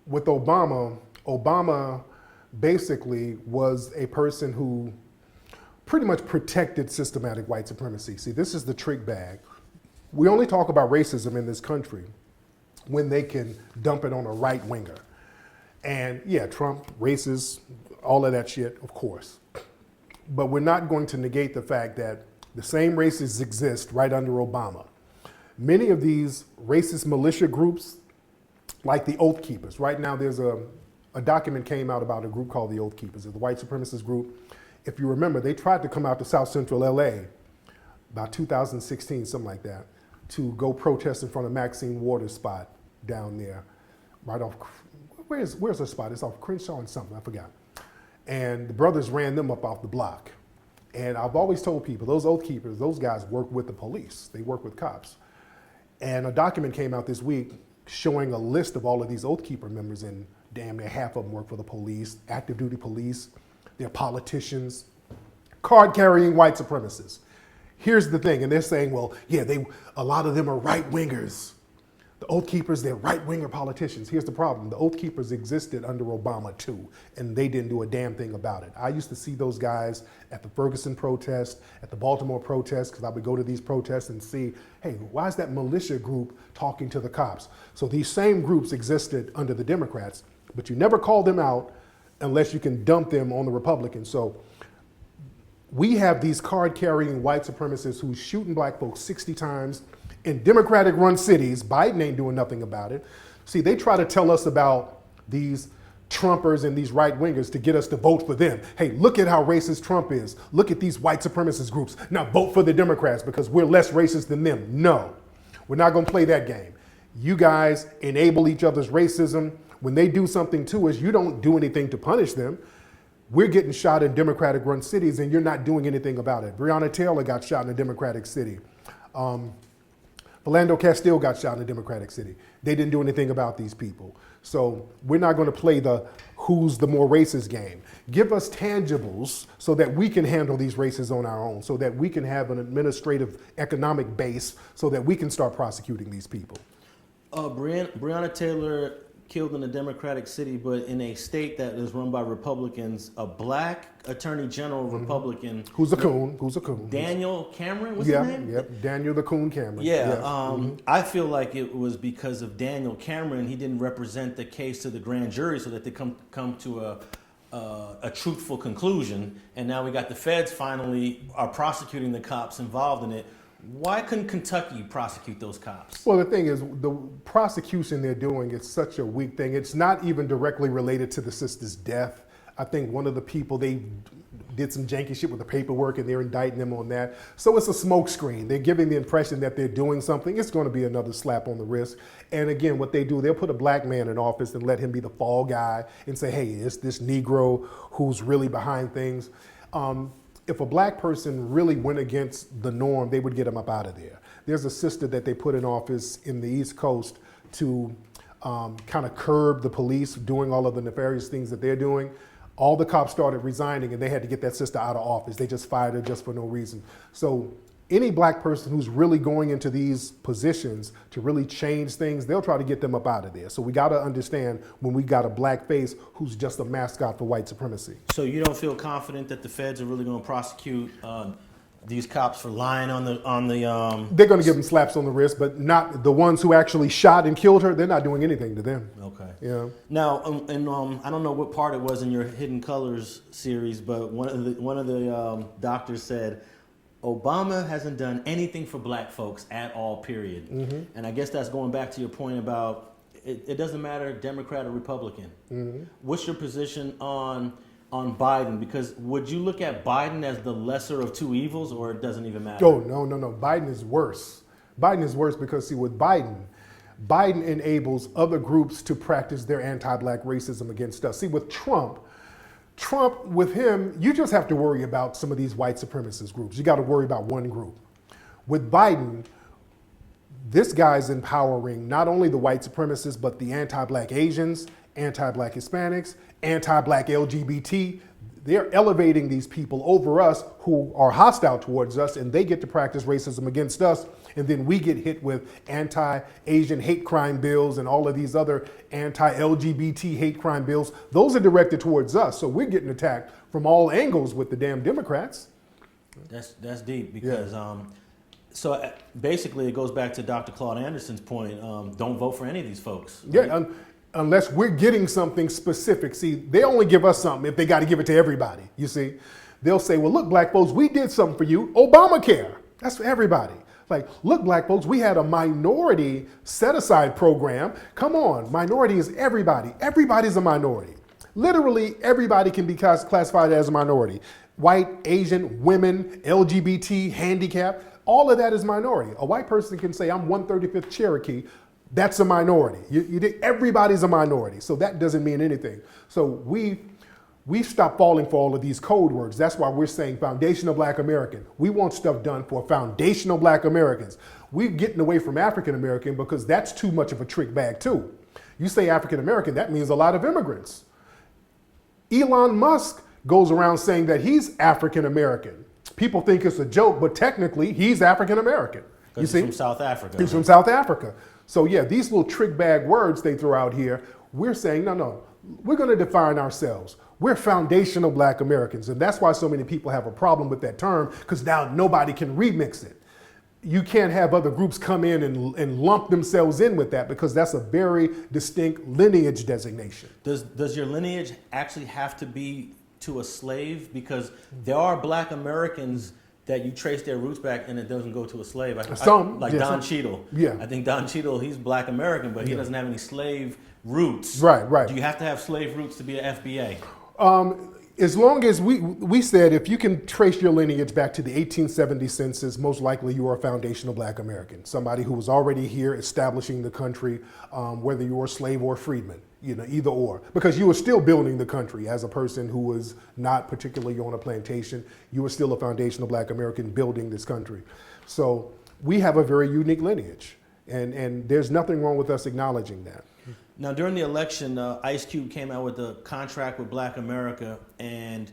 with Obama basically was a person who pretty much protected systematic white supremacy. See, this is the trick bag. We only talk about racism in this country when they can dump it on a right winger. And yeah, Trump, racist, all of that shit, of course. But we're not going to negate the fact that the same races exist right under Obama. Many of these racist militia groups, like the Oath Keepers, right now there's a document came out about a group called the Oath Keepers, the white supremacist group. If you remember, they tried to come out to South Central LA about 2016, something like that, to go protest in front of Maxine Waters' spot down there, right off, where's the spot? It's off Crenshaw and something, I forgot. And the brothers ran them up off the block. And I've always told people, those Oath Keepers, those guys work with the police. They work with cops. And a document came out this week showing a list of all of these Oath Keeper members, and damn near half of them work for the police, active duty police, they're politicians, card-carrying white supremacists. Here's the thing, and they're saying, well, yeah, a lot of them are right-wingers. The Oath Keepers, they're right-winger politicians. Here's the problem. The Oath Keepers existed under Obama too, and they didn't do a damn thing about it. I used to see those guys at the Ferguson protest, at the Baltimore protest, because I would go to these protests and see, hey, why is that militia group talking to the cops? So these same groups existed under the Democrats, but you never call them out unless you can dump them on the Republicans. So we have these card-carrying white supremacists who's shooting black folks 60 times in Democratic-run cities. Biden ain't doing nothing about it. See, they try to tell us about these Trumpers and these right-wingers to get us to vote for them. Hey, look at how racist Trump is. Look at these white supremacist groups. Now vote for the Democrats because we're less racist than them. No, we're not gonna play that game. You guys enable each other's racism. When they do something to us, you don't do anything to punish them. We're getting shot in Democratic-run cities and you're not doing anything about it. Breonna Taylor got shot in a Democratic city. Philando Castile got shot in a Democratic city. They didn't do anything about these people. So we're not going to play the who's the more racist game. Give us tangibles so that we can handle these races on our own, so that we can have an administrative economic base so that we can start prosecuting these people. Breonna Taylor killed in a Democratic city, but in a state that is run by Republicans, a black attorney general Republican. Who's a coon? Daniel Cameron, what's his name? Yep, Daniel the Coon Cameron. Yeah, I feel like it was because of Daniel Cameron, he didn't represent the case to the grand jury so that they come to a truthful conclusion. And now we got the feds finally are prosecuting the cops involved in it. Why couldn't Kentucky prosecute those cops? Well, the thing is, the prosecution they're doing is such a weak thing. It's not even directly related to the sister's death. I think one of the people, they did some janky shit with the paperwork and they're indicting them on that. So it's a smokescreen. They're giving the impression that they're doing something. It's going to be another slap on the wrist. And again, what they do, they'll put a black man in office and let him be the fall guy and say, hey, it's this Negro who's really behind things. If a black person really went against the norm, they would get him up out of there. There's a sister that they put in office in the East Coast to kind of curb the police doing all of the nefarious things that they're doing. All the cops started resigning and they had to get that sister out of office. They just fired her just for no reason. So any black person who's really going into these positions to really change things, they'll try to get them up out of there. So we got to understand when we got a black face who's just a mascot for white supremacy. So you don't feel confident that the feds are really going to prosecute these cops for lying on the They're going to give them slaps on the wrist, but not the ones who actually shot and killed her. They're not doing anything to them. Okay. Yeah. Now, I don't know what part it was in your Hidden Colors series, but one of the doctors said Obama hasn't done anything for black folks at all, period. Mm-hmm. And I guess that's going back to your point about it doesn't matter Democrat or Republican. Mm-hmm. What's your position on Biden? Because would you look at Biden as the lesser of two evils, or it doesn't even matter? Oh, no. Biden is worse. Biden is worse because, see, with Biden enables other groups to practice their anti-black racism against us. See, with Trump, with him, you just have to worry about some of these white supremacist groups. You got to worry about one group. With Biden, this guy's empowering not only the white supremacists, but the anti-black Asians, anti-black Hispanics, anti-black LGBT. they're elevating these people over us who are hostile towards us, and they get to practice racism against us, and then we get hit with anti-Asian hate crime bills and all of these other anti-LGBT hate crime bills. Those are directed towards us, so we're getting attacked from all angles with the damn Democrats. That's deep because so basically it goes back to Dr. Claude Anderson's point. Don't vote for any of these folks. Right? Yeah, unless we're getting something specific. See, they only give us something if they got to give it to everybody. You see, they'll say, well, look, black folks, we did something for you. Obamacare. That's for everybody. Like, look, black folks, we had a minority set-aside program. Come on, minority is everybody. Everybody's a minority. Literally, everybody can be classified as a minority. White, Asian, women, LGBT, handicapped, all of that is minority. A white person can say, I'm 135th Cherokee. That's a minority. Everybody's a minority, so that doesn't mean anything. So we've stopped falling for all of these code words. That's why we're saying foundational black American. We want stuff done for foundational black Americans. We're getting away from African American because that's too much of a trick bag too. You say African American, that means a lot of immigrants. Elon Musk goes around saying that he's African American. People think it's a joke, but technically he's African American. You see? He's from South Africa. He's from South Africa. So yeah, these little trick bag words they throw out here, we're saying, no, we're going to define ourselves. We're foundational black Americans. And that's why so many people have a problem with that term, because now nobody can remix it. You can't have other groups come in and lump themselves in with that, because that's a very distinct lineage designation. Does your lineage actually have to be to a slave? Because there are black Americans that you trace their roots back and it doesn't go to a slave. Don Cheadle. Yeah. I think Don Cheadle, he's black American, but he doesn't have any slave roots. Right. Do you have to have slave roots to be an FBA? As long as we said, if you can trace your lineage back to the 1870 census, most likely you are a foundational black American, somebody who was already here establishing the country, whether you were a slave or a freedman, either or, because you were still building the country as a person who was not particularly on a plantation. You were still a foundational black American building this country. So we have a very unique lineage, and there's nothing wrong with us acknowledging that. Now, during the election, Ice Cube came out with a contract with Black America, and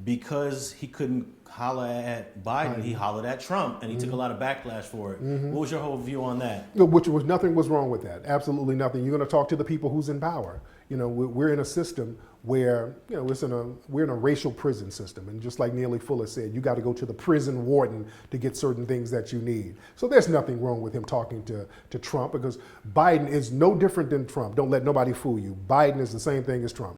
because he couldn't holler at Biden, he hollered at Trump, and he took a lot of backlash for it. What was your whole view on that? Nothing was wrong with that. Absolutely nothing. You're going to talk to the people who's in power. We're in a system where, we're in a racial prison system. And just like Neely Fuller said, you got to go to the prison warden to get certain things that you need. So there's nothing wrong with him talking to Trump, because Biden is no different than Trump. Don't let nobody fool you. Biden is the same thing as Trump.